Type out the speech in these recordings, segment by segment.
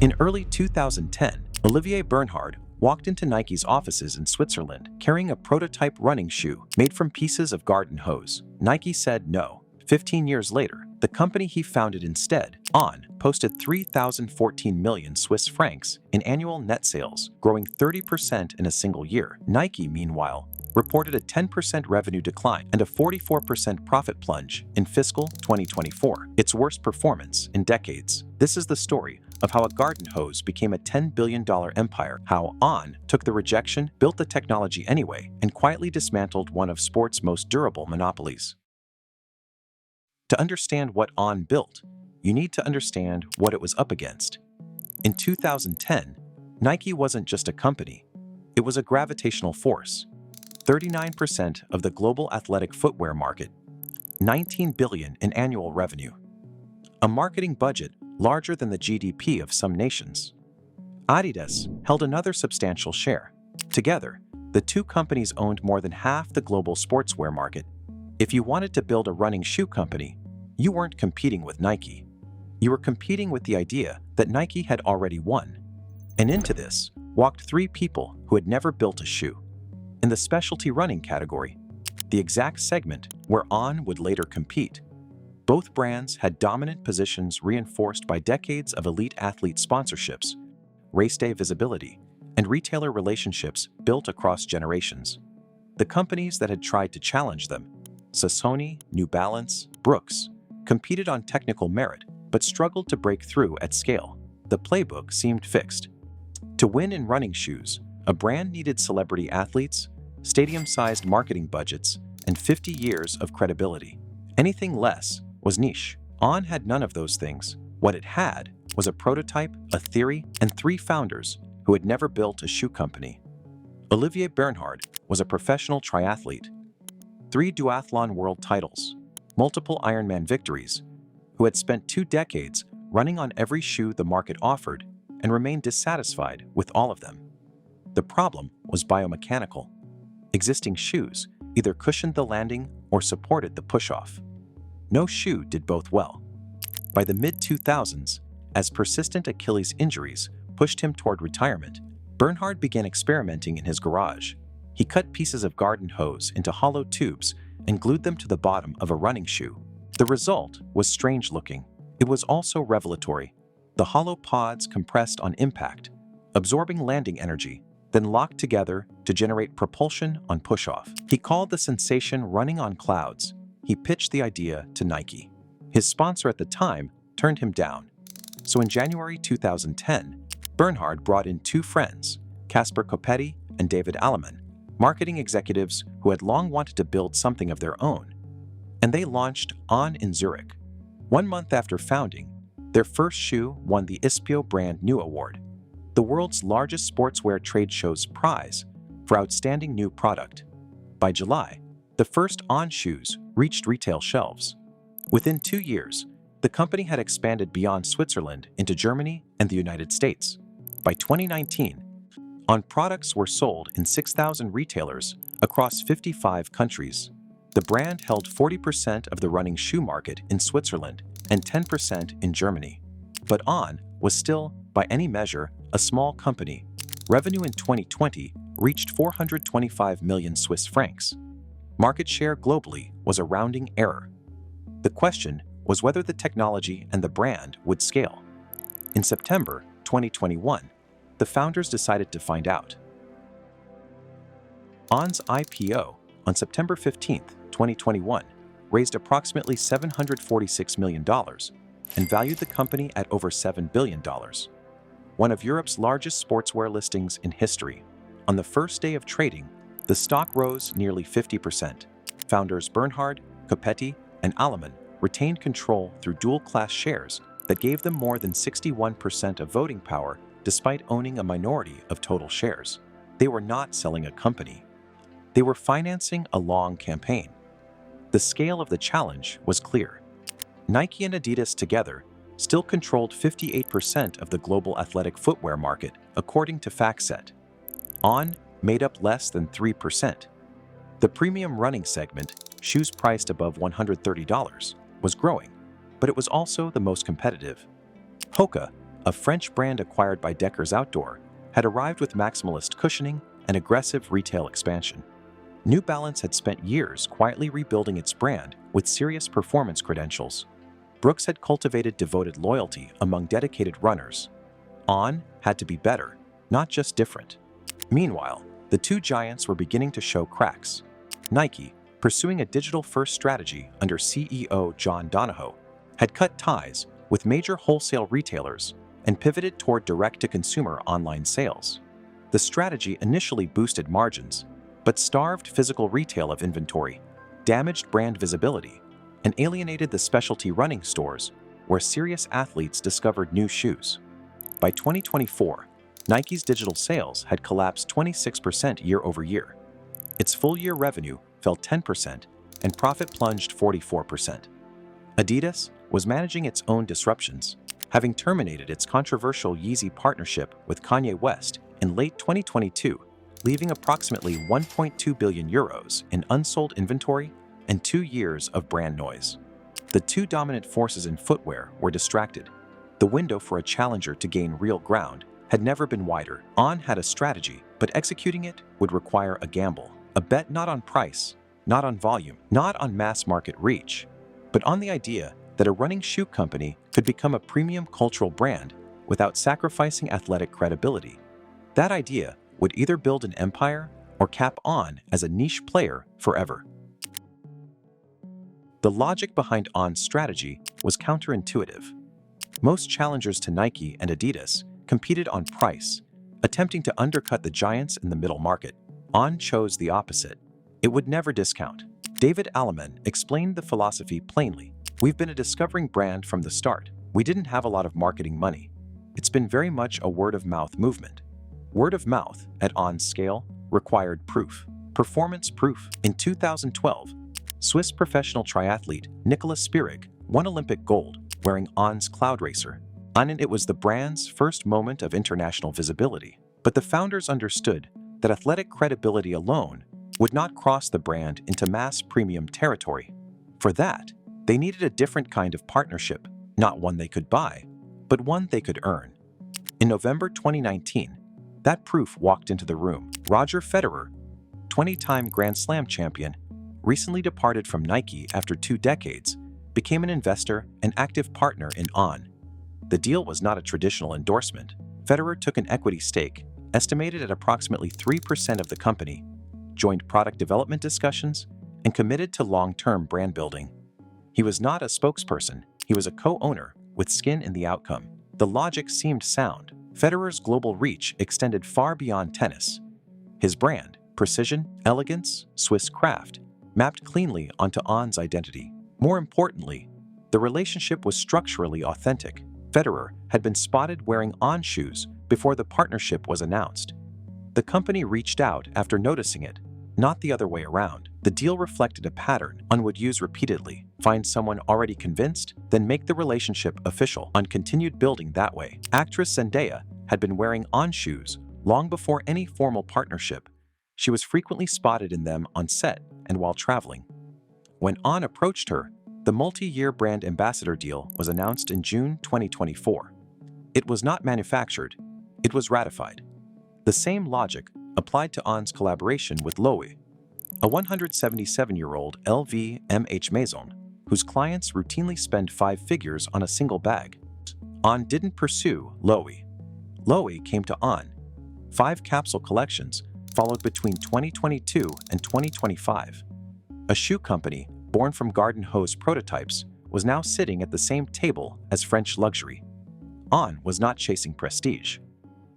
In early 2010, Olivier Bernhard walked into Nike's offices in Switzerland carrying a prototype running shoe made from pieces of garden hose. Nike said no. 15 years later, the company he founded instead, On, posted 3,014 million Swiss francs in annual net sales, growing 30% in a single year. Nike, meanwhile, reported a 10% revenue decline and a 44% profit plunge in fiscal 2024, its worst performance in decades. This is the story of how a garden hose became a $10 billion empire, how On took the rejection, built the technology anyway, and quietly dismantled one of sport's most durable monopolies. To understand what On built, you need to understand what it was up against. In 2010, Nike wasn't just a company, it was a gravitational force. 39% of the global athletic footwear market, $19 billion in annual revenue, a marketing budget larger than the GDP of some nations. Adidas held another substantial share. Together, the two companies owned more than half the global sportswear market. If you wanted to build a running shoe company, you weren't competing with Nike. You were competing with the idea that Nike had already won. And into this walked three people who had never built a shoe. In the specialty running category, the exact segment where On would later compete. Both brands had dominant positions reinforced by decades of elite athlete sponsorships, race day visibility, and retailer relationships built across generations. The companies that had tried to challenge them, Saucony, New Balance, Brooks, competed on technical merit but struggled to break through at scale. The playbook seemed fixed. To win in running shoes, a brand needed celebrity athletes, stadium-sized marketing budgets, and 50 years of credibility. Anything less was niche. On had none of those things. What it had was a prototype, a theory, and three founders who had never built a shoe company. Olivier Bernhard was a professional triathlete, 3 duathlon world titles, multiple Ironman victories, who had spent 2 decades running on every shoe the market offered and remained dissatisfied with all of them. The problem was biomechanical. Existing shoes either cushioned the landing or supported the push-off. No shoe did both well. By the mid-2000s, as persistent Achilles injuries pushed him toward retirement, Bernhard began experimenting in his garage. He cut pieces of garden hose into hollow tubes and glued them to the bottom of a running shoe. The result was strange-looking. It was also revelatory. The hollow pods compressed on impact, absorbing landing energy, then locked together to generate propulsion on push-off. He called the sensation running on clouds. He pitched the idea to Nike. His sponsor at the time turned him down. So in January 2010, Bernhard brought in 2 friends, Casper Coppetti and David Allemann, marketing executives who had long wanted to build something of their own. And they launched On in Zurich. 1 month after founding, their first shoe won the ISPO Brand New Award, the world's largest sportswear trade show's prize for outstanding new product. By July, the first On shoes reached retail shelves. Within 2 years, the company had expanded beyond Switzerland into Germany and the United States. By 2019, On products were sold in 6,000 retailers across 55 countries. The brand held 40% of the running shoe market in Switzerland and 10% in Germany. But On was still, by any measure, a small company. Revenue in 2020 reached 425 million Swiss francs. Market share globally was a rounding error. The question was whether the technology and the brand would scale. In September 2021, the founders decided to find out. On's IPO on September 15, 2021, raised approximately $746 million and valued the company at over $7 billion. One of Europe's largest sportswear listings in history. On the first day of trading, the stock rose nearly 50%. Founders Bernhard, Coppetti, and Allemann retained control through dual-class shares that gave them more than 61% of voting power despite owning a minority of total shares. They were not selling a company. They were financing a long campaign. The scale of the challenge was clear. Nike and Adidas together still controlled 58% of the global athletic footwear market, according to FactSet. On made up less than 3%. The premium running segment, shoes priced above $130, was growing, but it was also the most competitive. Hoka, a French brand acquired by Deckers Outdoor, had arrived with maximalist cushioning and aggressive retail expansion. New Balance had spent years quietly rebuilding its brand with serious performance credentials. Brooks had cultivated devoted loyalty among dedicated runners. On had to be better, not just different. Meanwhile, the two giants were beginning to show cracks. Nike, pursuing a digital-first strategy under CEO John Donahoe, had cut ties with major wholesale retailers and pivoted toward direct-to-consumer online sales. The strategy initially boosted margins, but starved physical retail of inventory, damaged brand visibility, and alienated the specialty running stores where serious athletes discovered new shoes. By 2024, Nike's digital sales had collapsed 26% year over year. Its full-year revenue fell 10% and profit plunged 44%. Adidas was managing its own disruptions, having terminated its controversial Yeezy partnership with Kanye West in late 2022, leaving approximately 1.2 billion euros in unsold inventory and 2 years of brand noise. The two dominant forces in footwear were distracted. The window for a challenger to gain real ground had never been wider. On had a strategy, but executing it would require a gamble. A bet not on price, not on volume, not on mass market reach, but on the idea that a running shoe company could become a premium cultural brand without sacrificing athletic credibility. That idea would either build an empire or cap On as a niche player forever. The logic behind On's strategy was counterintuitive. Most challengers to Nike and Adidas competed on price, attempting to undercut the giants in the middle market. On chose the opposite. It would never discount. David Alleman explained the philosophy plainly. We've been a discovering brand from the start. We didn't have a lot of marketing money. It's been very much a word-of-mouth movement. Word of mouth, at On's scale, required proof. Performance proof. In 2012, Swiss professional triathlete Nicolas Spirig won Olympic gold wearing On's Cloud Racer. And it was the brand's first moment of international visibility. But the founders understood that athletic credibility alone would not cross the brand into mass premium territory. For that, they needed a different kind of partnership, not one they could buy, but one they could earn. In November 2019, that proof walked into the room. Roger Federer, 20-time Grand Slam champion, recently departed from Nike after 2 decades, became an investor and active partner in On. The deal was not a traditional endorsement. Federer took an equity stake, estimated at approximately 3% of the company, joined product development discussions, and committed to long-term brand building. He was not a spokesperson, he was a co-owner with skin in the outcome. The logic seemed sound. Federer's global reach extended far beyond tennis. His brand, precision, elegance, Swiss craft, mapped cleanly onto On's identity. More importantly, the relationship was structurally authentic. Federer had been spotted wearing On shoes before the partnership was announced. The company reached out after noticing it, not the other way around. The deal reflected a pattern On would use repeatedly. Find someone already convinced, then make the relationship official. On continued building that way. Actress Zendaya had been wearing On shoes long before any formal partnership. She was frequently spotted in them on set and while traveling. When On approached her, the multi-year brand ambassador deal was announced in June 2024. It was not manufactured, it was ratified. The same logic applied to On's collaboration with Loewe, a 177-year-old LVMH maison whose clients routinely spend 5 figures on a single bag. On didn't pursue Loewe. Loewe came to On. 5 capsule collections followed between 2022 and 2025. A shoe company born from garden hose prototypes was now sitting at the same table as French luxury. On was not chasing prestige.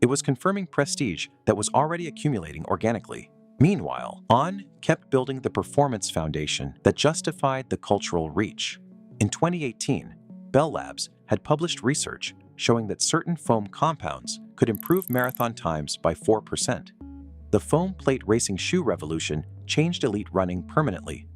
It was confirming prestige that was already accumulating organically. Meanwhile, On kept building the performance foundation that justified the cultural reach. In 2018, Bell Labs had published research showing that certain foam compounds could improve marathon times by 4%. The foam plate racing shoe revolution changed elite running permanently.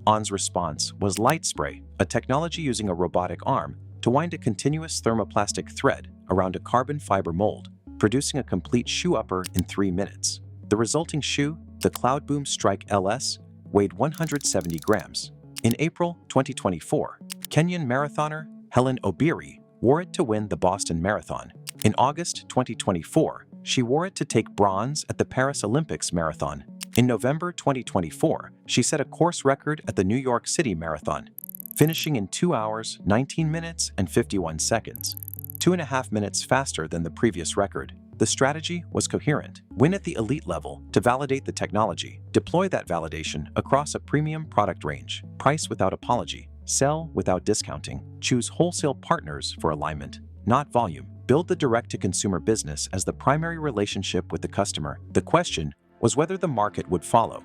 On's response was light spray, a technology using a robotic arm to wind a continuous thermoplastic thread around a carbon fiber mold, producing a complete shoe upper in 3 minutes. The resulting shoe, the Cloudboom Strike LS, weighed 170 grams. In April 2024, Kenyan marathoner Helen Obiri wore it to win the Boston Marathon. In August 2024, she wore it to take bronze at the Paris Olympics marathon. In November 2024, she set a course record at the New York City Marathon, finishing in 2 hours, 19 minutes, and 51 seconds, 2.5 minutes faster than the previous record. The strategy was coherent. Win at the elite level to validate the technology. Deploy that validation across a premium product range. Price without apology. Sell without discounting. Choose wholesale partners for alignment, not volume. Build the direct-to-consumer business as the primary relationship with the customer. The question was whether the market would follow.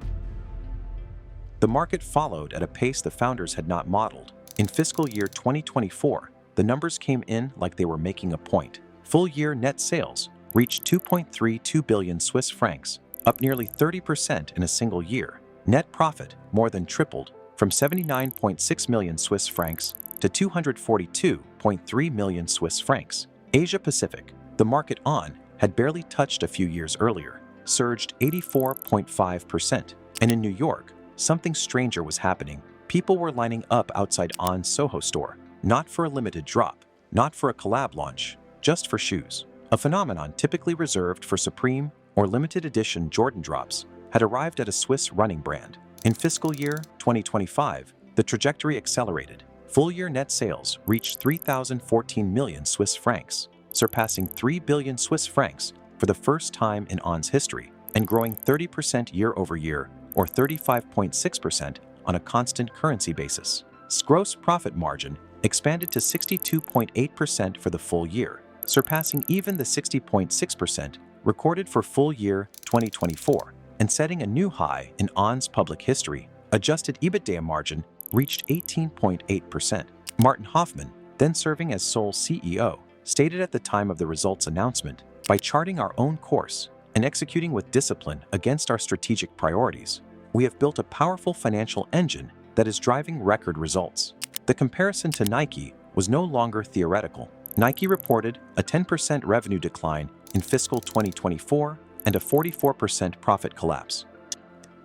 The market followed at a pace the founders had not modeled. In fiscal year 2024, the numbers came in like they were making a point. Full-year net sales reached 2.32 billion Swiss francs, up nearly 30% in a single year. Net profit more than tripled from 79.6 million Swiss francs to 242.3 million Swiss francs. Asia Pacific, the market On had barely touched a few years earlier, surged 84.5%. And in New York, something stranger was happening. People were lining up outside On's Soho store, not for a limited drop, not for a collab launch, just for shoes. A phenomenon typically reserved for Supreme or limited edition Jordan drops had arrived at a Swiss running brand. In fiscal year 2025, the trajectory accelerated. Full-year net sales reached 3,014 million Swiss francs, surpassing 3 billion Swiss francs for the first time in On's history, and growing 30% year-over-year or 35.6% on a constant currency basis. Gross profit margin expanded to 62.8% for the full year, surpassing even the 60.6% recorded for full year 2024 and setting a new high in On's public history. Adjusted EBITDA margin reached 18.8%. Martin Hoffmann, then serving as sole CEO, stated at the time of the results announcement, "By charting our own course and executing with discipline against our strategic priorities, we have built a powerful financial engine that is driving record results." The comparison to Nike was no longer theoretical. Nike reported a 10% revenue decline in fiscal 2024 and a 44% profit collapse.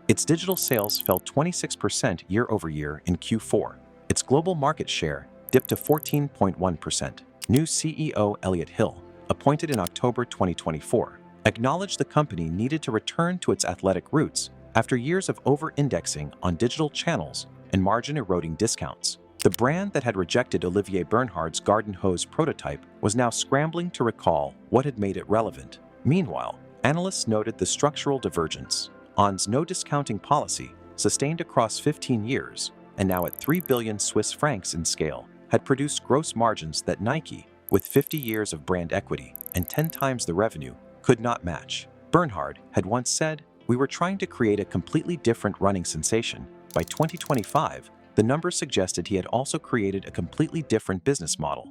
Its digital sales fell 26% year-over-year in Q4. Its global market share dipped to 14.1%. New CEO Elliott Hill, appointed in October 2024, acknowledged the company needed to return to its athletic roots after years of over-indexing on digital channels and margin-eroding discounts. The brand that had rejected Olivier Bernhard's garden hose prototype was now scrambling to recall what had made it relevant. Meanwhile, analysts noted the structural divergence. On's no-discounting policy, sustained across 15 years and now at 3 billion Swiss francs in scale, had produced gross margins that Nike, with 50 years of brand equity and 10 times the revenue, could not match. Bernhard had once said, "We were trying to create a completely different running sensation." By 2025, the numbers suggested he had also created a completely different business model.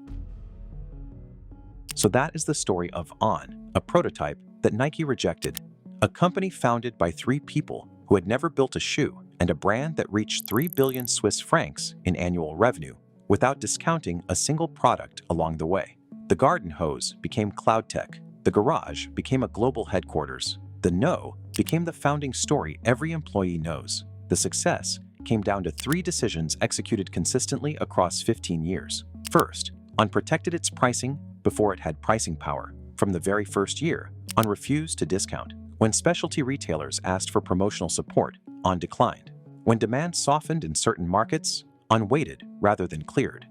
So that is the story of On, a prototype that Nike rejected, a company founded by 3 people who had never built a shoe, and a brand that reached 3 billion Swiss francs in annual revenue, without discounting a single product along the way. The garden hose became cloudtec. The garage became a global headquarters. The no became the founding story every employee knows. The success came down to 3 decisions executed consistently across 15 years. First, On protected its pricing before it had pricing power. From the very first year, On refused to discount. When specialty retailers asked for promotional support, On declined. When demand softened in certain markets, On waited rather than cleared.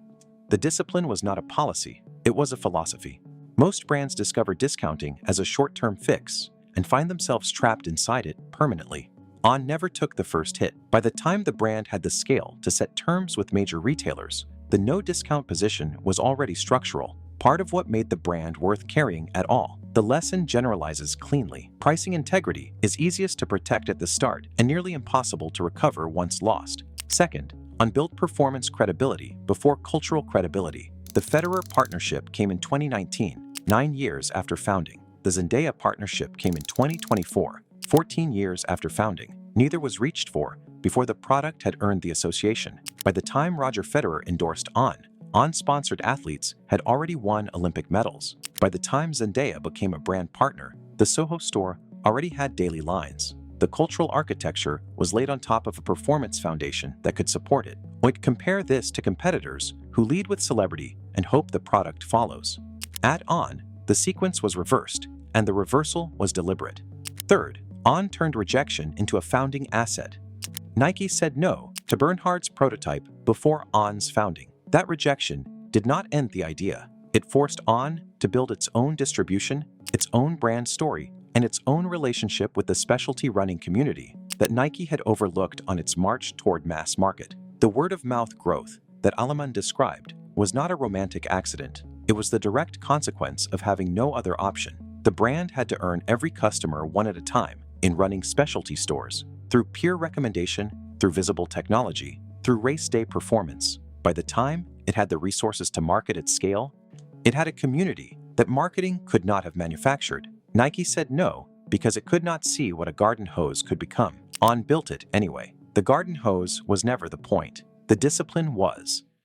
The discipline was not a policy, it was a philosophy. Most brands discover discounting as a short-term fix and find themselves trapped inside it permanently. On never took the first hit. By the time the brand had the scale to set terms with major retailers, the no-discount position was already structural, part of what made the brand worth carrying at all. The lesson generalizes cleanly. Pricing integrity is easiest to protect at the start and nearly impossible to recover once lost. Second, On built performance credibility before cultural credibility. The Federer partnership came in 2019, 9 years after founding. The Zendaya partnership came in 2024, 14 years after founding. Neither was reached for before the product had earned the association. By the time Roger Federer endorsed On-sponsored athletes had already won Olympic medals. By the time Zendaya became a brand partner, the Soho store already had daily lines. The cultural architecture was laid on top of a performance foundation that could support it. Compare this to competitors who lead with celebrity and hope the product follows. At On, the sequence was reversed, and the reversal was deliberate. Third, On turned rejection into a founding asset. Nike said no to Bernhard's prototype before On's founding. That rejection did not end the idea. It forced On to build its own distribution, its own brand story, and its own relationship with the specialty running community that Nike had overlooked on its march toward mass market. The word-of-mouth growth that Alaman described was not a romantic accident. It was the direct consequence of having no other option. The brand had to earn every customer one at a time in running specialty stores, through peer recommendation, through visible technology, through race day performance. By the time it had the resources to market at scale, it had a community that marketing could not have manufactured. Nike said no because it could not see what a garden hose could become. On built it anyway. The garden hose was never the point. The discipline was.